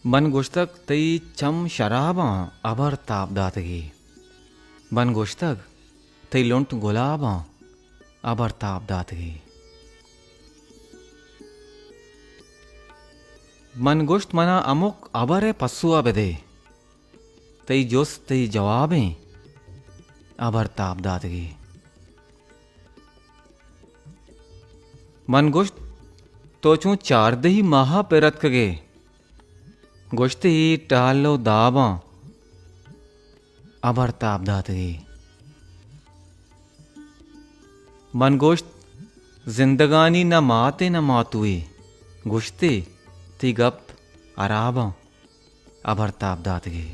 बन गुश्तक तई चम शराबां अबर ताप दातगी। बन गुश्तक तई लुंट गुलाबां अबर ताप दातगी। मन गुश्त मना अमुक अबर पस्सुआ बदे तई जुस तई जवाबें अबर ताप दातगी। मन गुश्त तो चूं चार दही माहा पेरत कगे गुश्ती टालो दाबां अबर ताप दातगी। मन गुश्त जिंदगानी न माते न मातुए गुश्ते ती गप अराबां अबर ताप दातगी।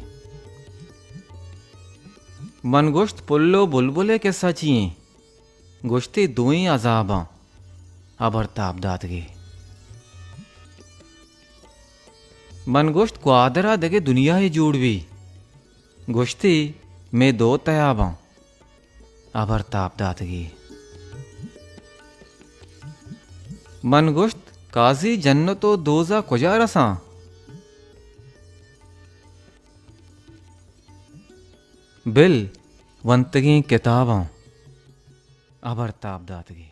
मन गुश्त पुल्लो बुलबुले के सचिए गुश्ती दुई अजाबां अबर ताप दातगी। मन गुश्त क्वादरा दगे दुनिया ही जूड़वी गुश्ती में दो तयाबां अबर ताप दातगी। मन गुश्त काजी जन्नतो दोजा कुजा रसां बिल वंतगी किताबां अबर ताप दातगी।